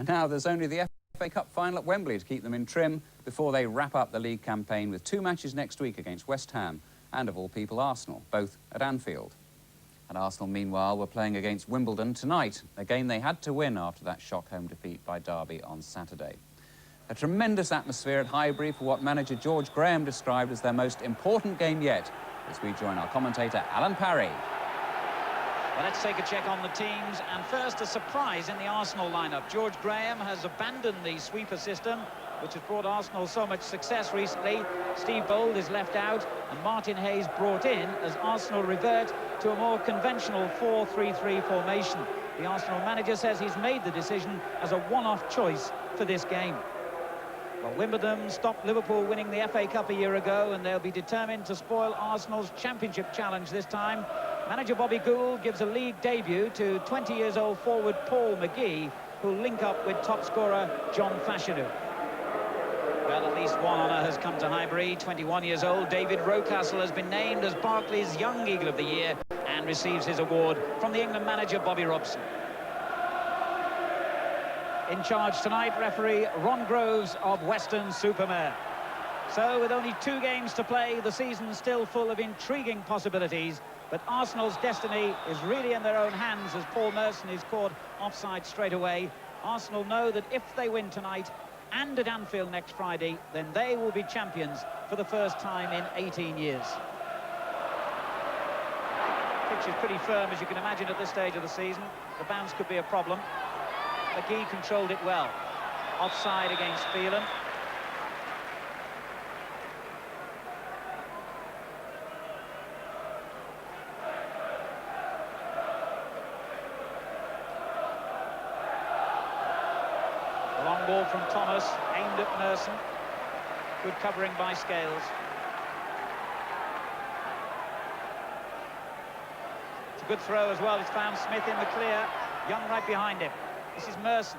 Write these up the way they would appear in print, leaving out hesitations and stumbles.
And now there's only the FA Cup final at Wembley to keep them in trim before they wrap up the league campaign with 2 matches next week against West Ham and, of all people, Arsenal, both at Anfield. And Arsenal, meanwhile, were playing against Wimbledon tonight, a game they had to win after that shock home defeat by Derby on Saturday. A tremendous atmosphere at Highbury for what manager George Graham described as their most important game yet, as we join our commentator Alan Parry. Well, let's take a check on the teams, and first a surprise in the Arsenal lineup. George Graham has abandoned the sweeper system, which has brought Arsenal so much success recently. Steve Bold is left out and Martin Hayes brought in as Arsenal revert to a more conventional 4-3-3 formation. The Arsenal manager says he's made the decision as a one-off choice for this game. Well, Wimbledon stopped Liverpool winning the FA Cup a year ago, and they'll be determined to spoil Arsenal's championship challenge this time. Manager Bobby Gould gives a league debut to 20-year-old forward Paul McGee, who'll link up with top scorer John Fashanu. Well, at least one honour has come to Highbury. 21 years old, David Rocastle has been named as Barclays Young Eagle of the Year and receives his award from the England manager Bobby Robson. In charge tonight, referee Ron Groves of Weston-super-Mare. So, with only 2 games to play, the season's still full of intriguing possibilities. But Arsenal's destiny is really in their own hands as Paul Merson is caught offside straight away. Arsenal know that if they win tonight and at Anfield next Friday, then they will be champions for the first time in 18 years. Pitch is pretty firm, as you can imagine, at this stage of the season. The bounce could be a problem. McGee controlled it well. Offside against Phelan. A long ball from Thomas, aimed at Merson. Good covering by Scales. It's a good throw as well. It's found Smith in the clear. Young right behind him. This is Merson.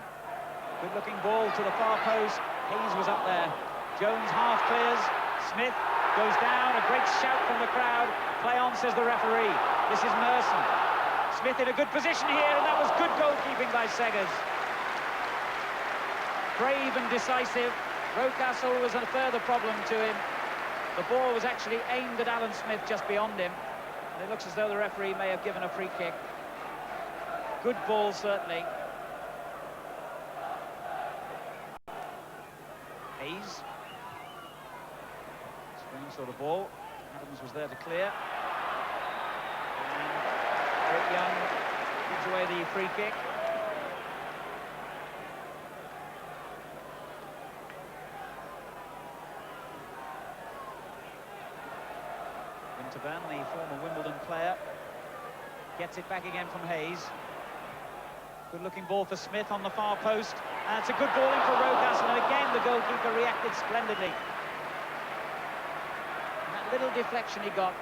Good-looking ball to the far post. Hayes was up there. Jones half clears. Smith goes down. A great shout from the crowd. Play on, says the referee. This is Merson. Smith in a good position here, and that was good goalkeeping by Seggers. Brave and decisive. Rocastle was a further problem to him. The ball was actually aimed at Alan Smith just beyond him. And it looks as though the referee may have given a free kick. Good ball, certainly. Hayes. Spinning sort of ball. Adams was there to clear. And Eric Young gives away the free kick. Winterburn, the former Wimbledon player, gets it back again from Hayes. Good-looking ball for Smith on the far post. And it's a good ball in for Rocastle, and again the goalkeeper reacted splendidly. And that little deflection he got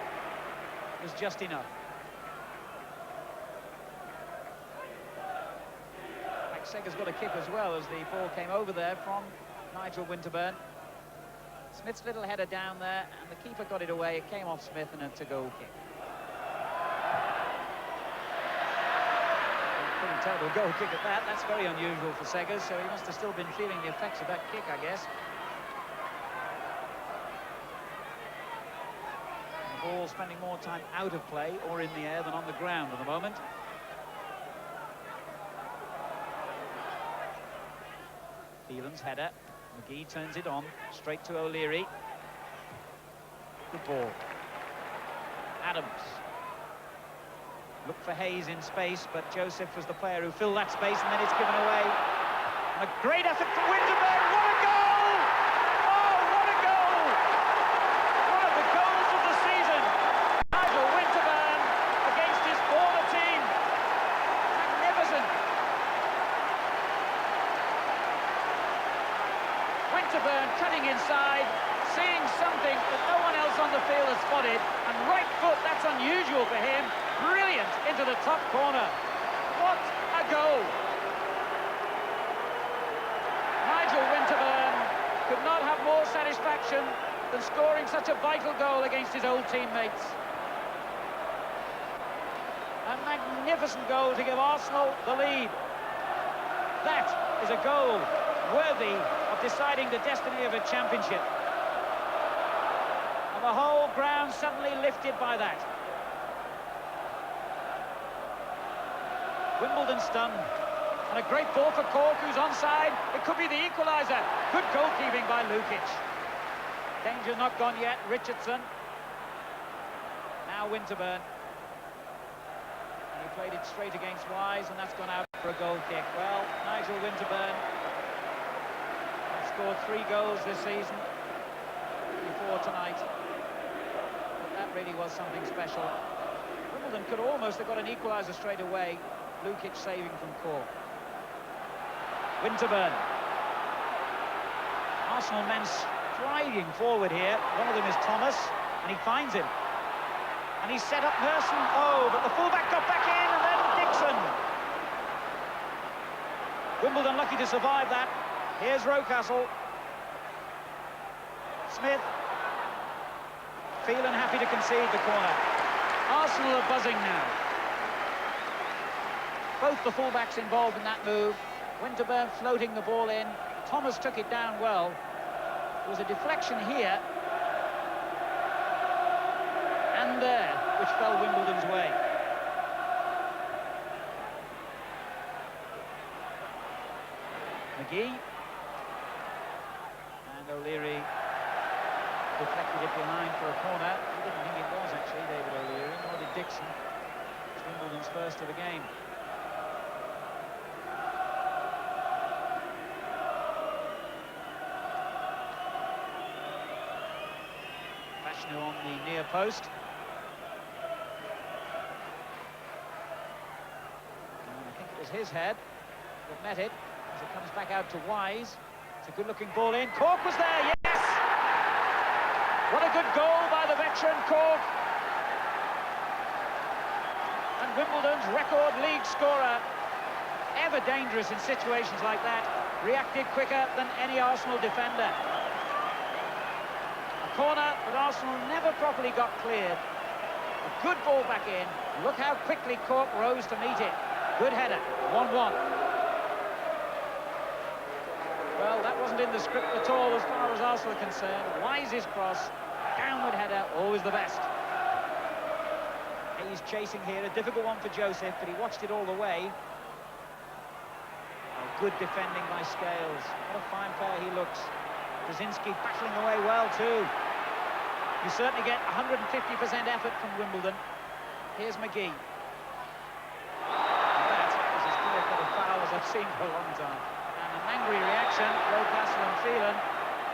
was just enough. Seggers got a kick as well as the ball came over there from Nigel Winterburn. Smith's little header down there, and the keeper got it away. It came off Smith, and it's a goal kick. Pretty terrible goal kick at that. That's very unusual for Seggers, so he must have still been feeling the effects of that kick, I guess. And the ball spending more time out of play or in the air than on the ground at the moment. Phelan's header. McGee turns it on, straight to O'Leary. Good ball. Adams. Looked for Hayes in space, but Joseph was the player who filled that space, and then it's given away. And a great effort from Winterburn. What a goal! Oh, what a goal! One of the goals of the season. Nigel Winterburn against his former team. Magnificent. Winterburn cutting inside, seeing something that no one else on the field has spotted, and right foot, that's unusual for him. Brilliant into the top corner. What a goal! Nigel Winterburn could not have more satisfaction than scoring such a vital goal against his old teammates. A magnificent goal to give Arsenal the lead. That is a goal worthy of deciding the destiny of a championship. And the whole ground suddenly lifted by that. Wimbledon stunned. And a great ball for Cork, who's onside. It could be the equaliser. Good goalkeeping by Lukic. Danger not gone yet. Richardson. Now Winterburn. And he played it straight against Wise, and that's gone out for a goal kick. Well, Nigel Winterburn has scored 3 goals this season before tonight. But that really was something special. Wimbledon could almost have got an equaliser straight away. Lukic saving from Cork. Winterburn. Arsenal men striding forward here. One of them is Thomas, and he finds him. And he's set up Merson. Oh, but the fullback got back in, and then Dixon. Wimbledon lucky to survive that. Here's Rocastle. Smith. Phelan happy to concede the corner. Arsenal are buzzing now. Both the fullbacks involved in that move. Winterburn floating the ball in. Thomas took it down well. There was a deflection here and there, which fell Wimbledon's way. McGee. And O'Leary deflected it behind for a corner. He didn't think it was, actually, David O'Leary, nor did Dixon. It's Wimbledon's first of the game. On the near post. And I think it was his head that met it as it comes back out to Wise. It's a good-looking ball in. Cork was there, yes! What a good goal by the veteran Cork. And Wimbledon's record league scorer, ever dangerous in situations like that, reacted quicker than any Arsenal defender. Corner, but Arsenal never properly got cleared. A good ball back in. Look how quickly Cork rose to meet it. Good header, 1-1. Well, that wasn't in the script at all as far as Arsenal are concerned. Wise's cross, downward header, always the best. He's chasing here, a difficult one for Joseph, but he watched it all the way. Oh, good defending by Scales. What a fine player he looks. Brzezinski battling away well too. You certainly get 150% effort from Wimbledon. Here's McGee. That is as clear-cut a foul as I've seen for a long time. And an angry reaction, Rocastle and Phelan.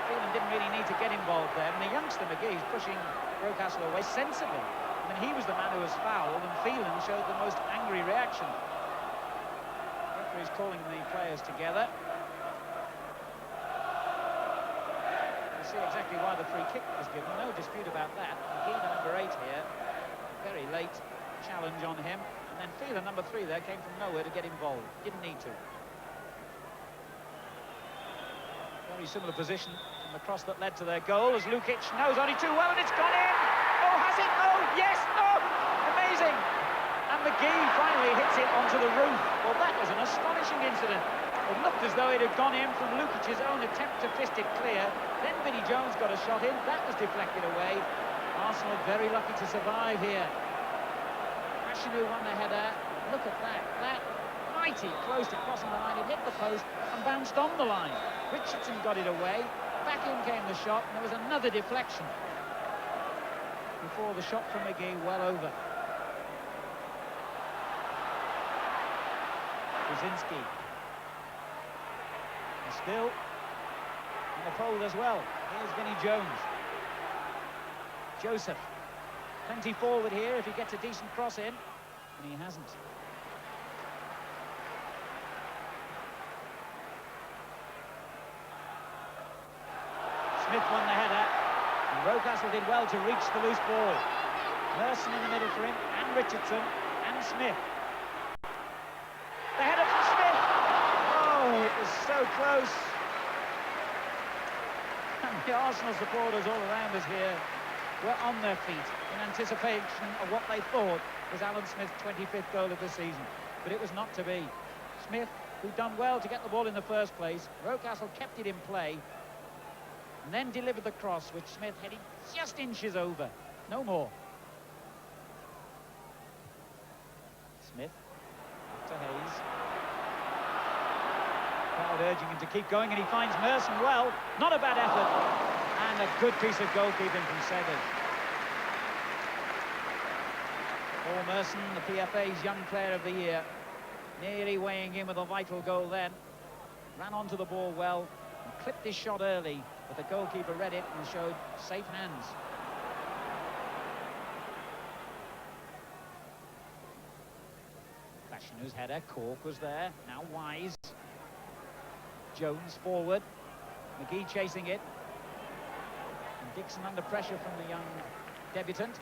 Phelan didn't really need to get involved there. And the youngster McGee is pushing Rocastle away sensibly. I mean, he was the man who was fouled, and Phelan showed the most angry reaction. The referee's calling the players together. See exactly why the free kick was given, no dispute about that. McGee, the number 8 here, very late challenge on him, and then Phelan, number 3 there, came from nowhere to get involved, didn't need to. Very similar position from the cross that led to their goal, as Lukic knows only too well, and it's gone in! Oh, has it? Oh, yes! Oh, amazing! And McGee finally hits it onto the roof. Well, that was an astonishing incident. It looked as though it had gone in from Lukic's own attempt to fist it clear. Then Vinnie Jones got a shot in. That was deflected away. Arsenal very lucky to survive here. Ashinu won the header. Look at that. That mighty close to crossing the line. It hit the post and bounced on the line. Richardson got it away. Back in came the shot, and there was another deflection before the shot from McGee well over. Brzezinski. Still in the fold as well. Here's Vinnie Jones. Joseph. Plenty forward here if he gets a decent cross in, and he hasn't. Smith won the header, and Rocastle did well to reach the loose ball. Merson in the middle for him, and Richardson, and Smith. The header from Smith! Oh, it was so close. And the Arsenal supporters all around us here were on their feet in anticipation of what they thought was Alan Smith's 25th goal of the season. But it was not to be. Smith who'd done well to get the ball in the first place. Rocastle kept it in play and then delivered the cross, which Smith heading just inches over. No more. Smith to Hayes. Crowd urging him to keep going, and he finds Merson well. Not a bad effort. And a good piece of goalkeeping from Seggers. Paul Merson, the PFA's Young Player of the Year, nearly weighing in with a vital goal then. Ran onto the ball well and clipped his shot early, but the goalkeeper read it and showed safe hands. Fashinu's header, Cork was there, now Wise. Jones forward, McGee chasing it. And Dixon under pressure from the young debutant.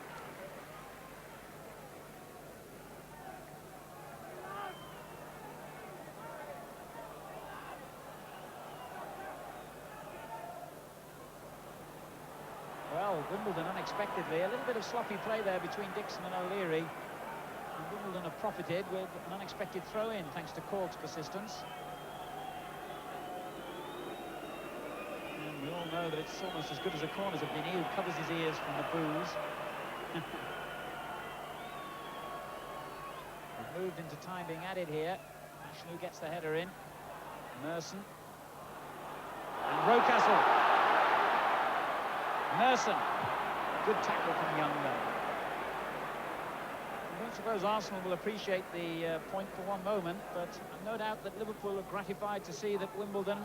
Well, Wimbledon unexpectedly, a little bit of sloppy play there between Dixon and O'Leary. And Wimbledon have profited with an unexpected throw-in thanks to Cork's persistence. And we all know that it's almost as good as a corner's of Vinny, who covers his ears from the boos. We've moved into time being added here. Fashanu gets the header in. Merson. And Rocastle. Merson, good tackle from Young there. I don't suppose Arsenal will appreciate the point for one moment, but I've no doubt that Liverpool are gratified to see that Wimbledon,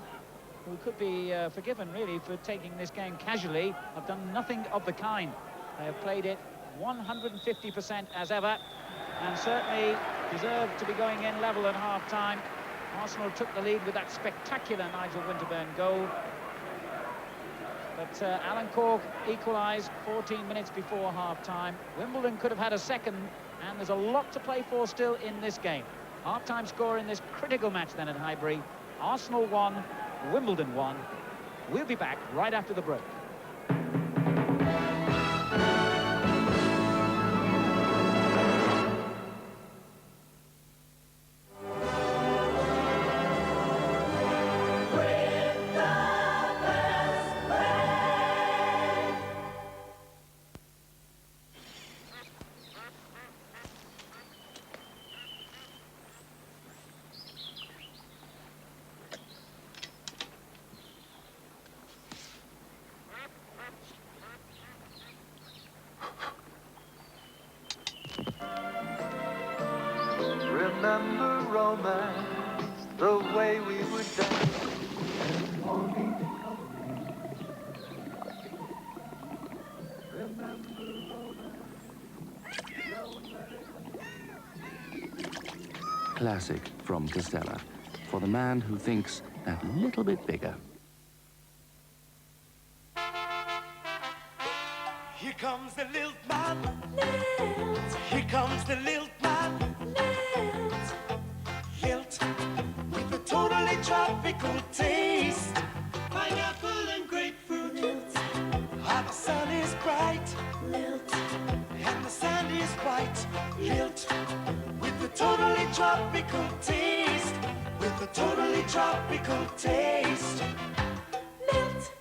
who could be forgiven really for taking this game casually, have done nothing of the kind. They have played it 150% as ever, and certainly deserved to be going in level at half-time. Arsenal took the lead with that spectacular Nigel Winterburn goal. But Alan Cork equalised 14 minutes before half-time. Wimbledon could have had a second, and there's a lot to play for still in this game. Half-time score in this critical match then at Highbury. Arsenal 1, Wimbledon 1. We'll be back right after the break. Remember romance, the way we would dance. Classic from Castella, for the man who thinks that little bit bigger. Here comes the lilt man. Lilt. Here comes the lilt man. Lilt. Lilt with a totally tropical taste. Pineapple and grapefruit. Lilt. And the sun is bright. Lilt. And the sand is white. Lilt with a totally tropical taste. With a totally tropical taste. Lilt.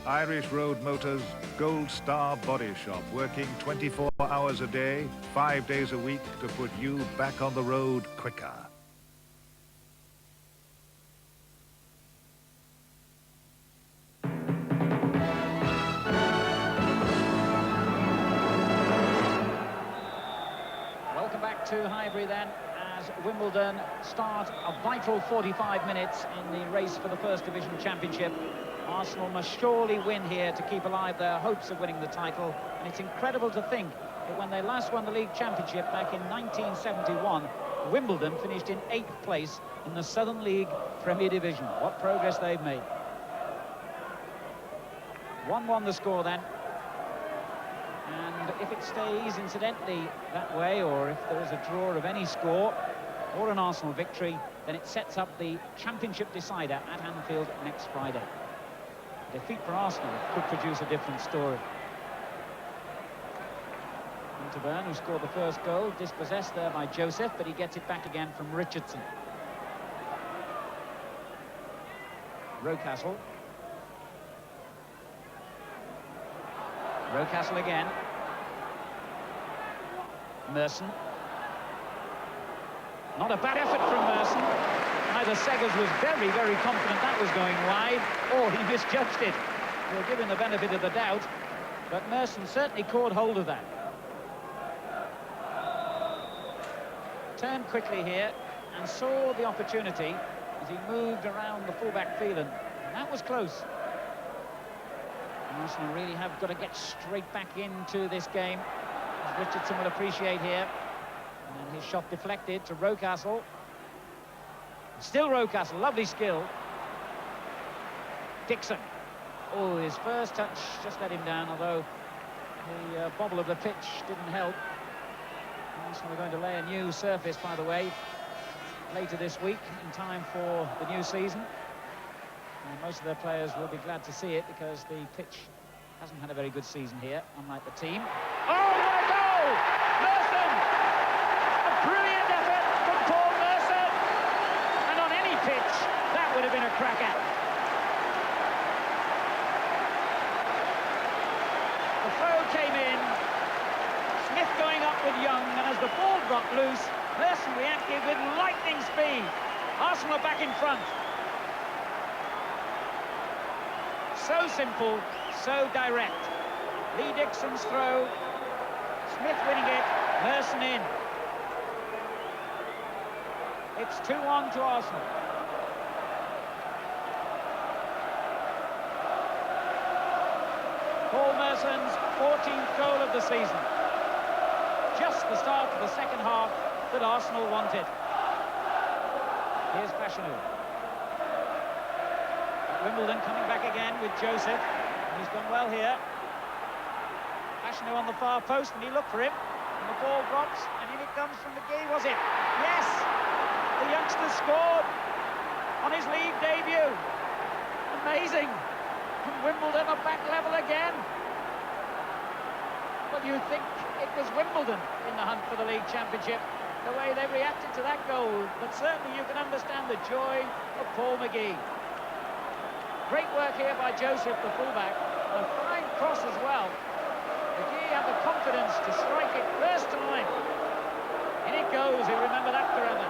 Irish Road Motors Gold Star Body Shop, working 24 hours a day, 5 days a week to put you back on the road quicker. Welcome back to Highbury then, as Wimbledon start a vital 45 minutes in the race for the First Division Championship. Arsenal must surely win here to keep alive their hopes of winning the title, and it's incredible to think that when they last won the league championship back in 1971, Wimbledon finished in 8th place in the Southern League Premier Division. What progress they've made. 1-1 the score then, and if it stays incidentally that way, or if there is a draw of any score or an Arsenal victory, then it sets up the championship decider at Anfield next Friday. Defeat for Arsenal could produce a different story. Winterburn, who scored the first goal, dispossessed there by Joseph, but he gets it back again from Richardson. Rocastle. Rocastle again. Merson. Not a bad effort from Merson. Either Seggers was very, very confident that was going wide, or he misjudged it. We'll give him the benefit of the doubt, but Merson certainly caught hold of that. Turned quickly here and saw the opportunity as he moved around the full-back field, and that was close. Arsenal really have got to get straight back into this game, as Richardson will appreciate here. And his shot deflected to Rocastle. Still Rocastle, lovely skill. Dixon. Oh, his first touch just let him down, although the bobble of the pitch didn't help. Arsenal are going to lay a new surface, by the way, later this week, in time for the new season. And most of their players will be glad to see it, because the pitch hasn't had a very good season here, unlike the team. Oh, what a goal! Merson! A brilliant effort from Paul Merson! And on any pitch, that would have been a cracker. The throw came in, Smith going up with Young, and as the ball dropped loose, Merson reacted with lightning speed. Arsenal are back in front. So simple, so direct. Lee Dixon's throw, Smith winning it, Merson in. It's 2-1 to Arsenal. Paul Merson's 14th goal of the season. Just the start of the second half that Arsenal wanted. Here's Fashanu. Wimbledon coming back again with Joseph. He's done well here. Fashanu on the far post, and he looked for him. And the ball drops, and in it comes from McGee, was it? Yes! The youngster scored on his league debut. Amazing. And Wimbledon are back level again. Well, you'd think it was Wimbledon in the hunt for the league championship, the way they reacted to that goal. But certainly you can understand the joy of Paul McGee. Great work here by Joseph, the fullback. A fine cross as well. McGee had the confidence to strike it first time. In it goes, he'll remember that forever.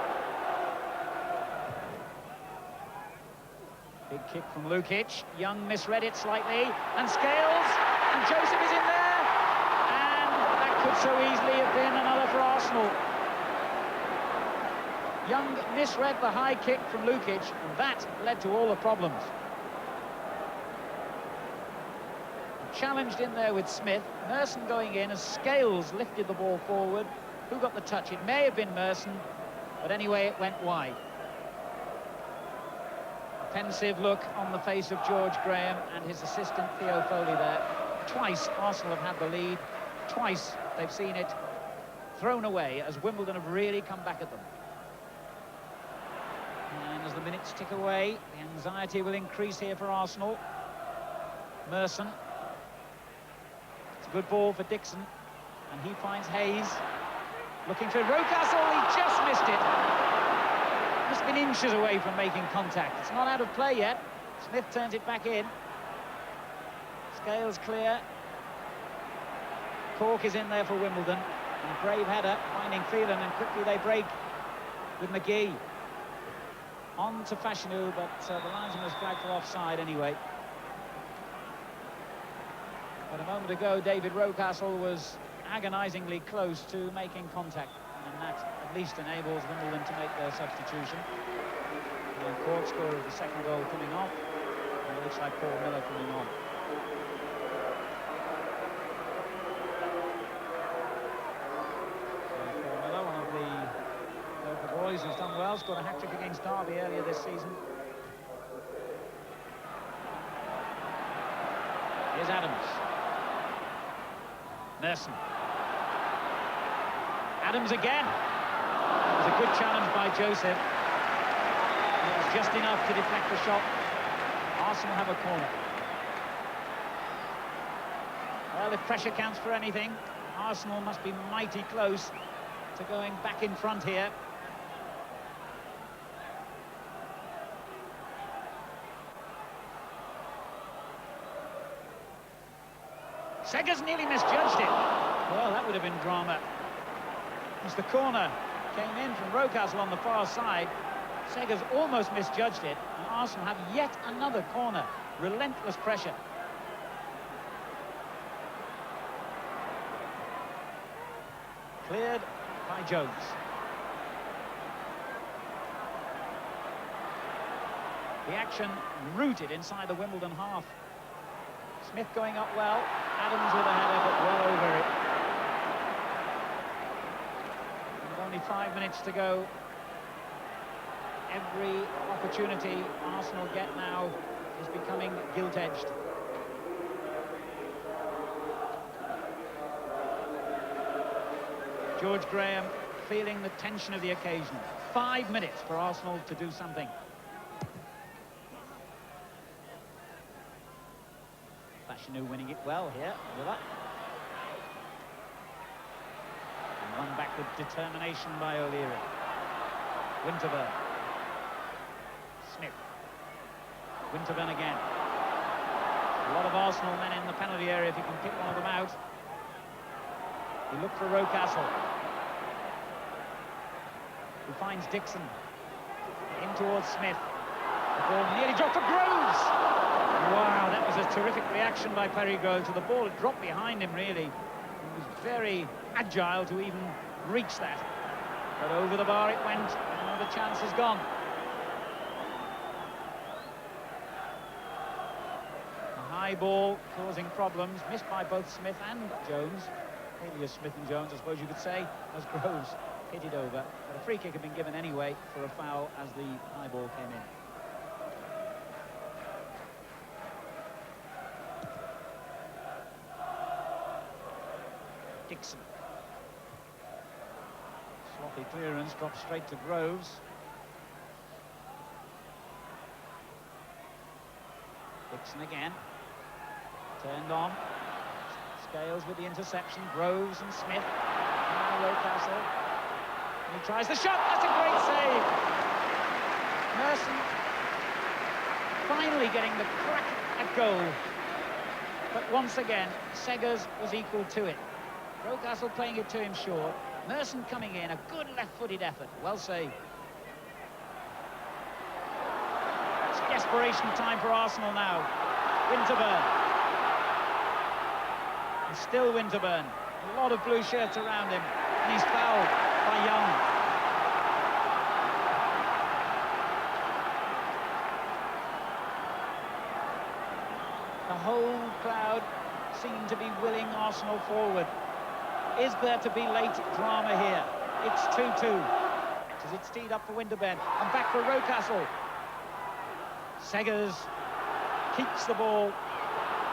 Big kick from Lukic. Young misread it slightly, and Scales, and Joseph is in there. And that could so easily have been another for Arsenal. Young misread the high kick from Lukic, and that led to all the problems. Challenged in there with Smith. Merson going in as Scales lifted the ball forward. Who got the touch? It may have been Merson, but anyway, it went wide. A pensive look on the face of George Graham and his assistant Theo Foley there. Twice Arsenal have had the lead. Twice they've seen it thrown away as Wimbledon have really come back at them. And as the minutes tick away, the anxiety will increase here for Arsenal. Merson. Good ball for Dixon, and he finds Hayes. Looking for Rocastle, he just missed it. Must have been inches away from making contact. It's not out of play yet. Smith turns it back in. Scales clear. Cork is in there for Wimbledon. And a brave header, finding Phelan, and quickly they break with McGee. On to Fashanu, but the linesman was flagged for offside anyway. But a moment ago, David Rocastle was agonisingly close to making contact, and that at least enables Wimbledon to make their substitution. The Cork score of the second goal coming off, and it looks like Paul Miller coming on. So Paul Miller, one of the local boys who's done well, scored a hat-trick against Derby earlier this season. Here's Adams. Merson. Adams again. It was a good challenge by Joseph. It was just enough to deflect the shot. Arsenal have a corner. Well, if pressure counts for anything, Arsenal must be mighty close to going back in front here. Sega's nearly misjudged it. Well, that would have been drama. As the corner came in from Rocastle on the far side, Sega's almost misjudged it, and Arsenal have yet another corner. Relentless pressure. Cleared by Jones. The action rooted inside the Wimbledon half. Smith going up well. Adams with a header, but well over it. With only 5 minutes to go. Every opportunity Arsenal get now is becoming gilt-edged. George Graham feeling the tension of the occasion. 5 minutes for Arsenal to do something. Fashanu winning it well here, Villa. And won back with determination by O'Leary. Winterburn. Smith. Winterburn again. A lot of Arsenal men in the penalty area if you can pick one of them out. He looked for Rocastle. He finds Dixon. In towards Smith. The ball nearly dropped for Groves. Wow, that was a terrific reaction by Perry Groves to the ball. It dropped behind him, really. He was very agile to even reach that. But over the bar it went, and the chance is gone. A high ball causing problems, missed by both Smith and Jones. Alias Smith and Jones, I suppose you could say, as Groves hit it over. But a free kick had been given anyway for a foul as the high ball came in. Dixon. Sloppy clearance, dropped straight to Groves. Dixon again. Turned on. Scales with the interception. Groves and Smith. Now Rocastle. And he tries the shot. That's a great save. Merson finally getting the crack at goal. But once again, Sega's was equal to it. Rocastle playing it to him short. Merson coming in, a good left-footed effort. Well saved. It's desperation time for Arsenal now. Winterburn. And still Winterburn. A lot of blue shirts around him. And he's fouled by Young. The whole crowd seem to be willing Arsenal forward. Is there to be late drama here? It's 2-2. As it's teed up for Winterburn. And back for Rocastle. Segas keeps the ball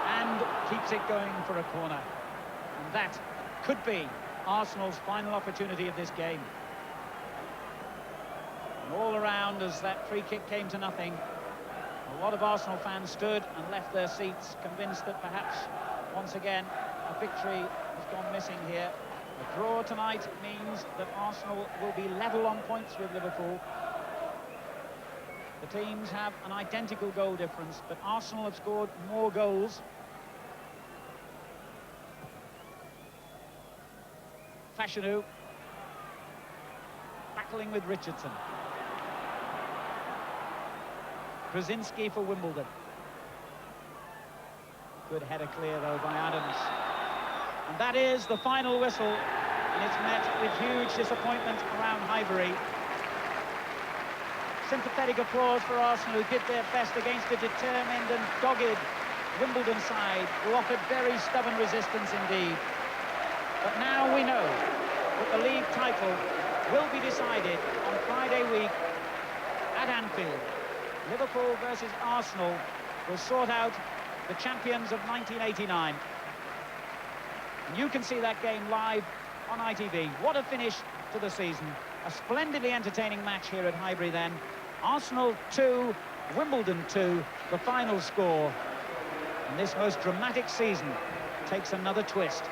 and keeps it going for a corner. And that could be Arsenal's final opportunity of this game. And all around, as that free kick came to nothing, a lot of Arsenal fans stood and left their seats, convinced that perhaps, once again, a victory has gone missing here. A draw tonight means that Arsenal will be level on points with Liverpool. The teams have an identical goal difference, but Arsenal have scored more goals. Fashanu battling with Richardson. Krasinski for Wimbledon. Good header clear, though, by Adams. And that is the final whistle, and it's met with huge disappointment around Highbury. Sympathetic applause for Arsenal, who did their best against a determined and dogged Wimbledon side, who offered very stubborn resistance indeed. But now we know that the league title will be decided on Friday week at Anfield. Liverpool versus Arsenal will sort out the champions of 1989. And you can see that game live on ITV. What a finish to the season. A splendidly entertaining match here at Highbury then. Arsenal 2, Wimbledon 2, the final score. And this most dramatic season takes another twist.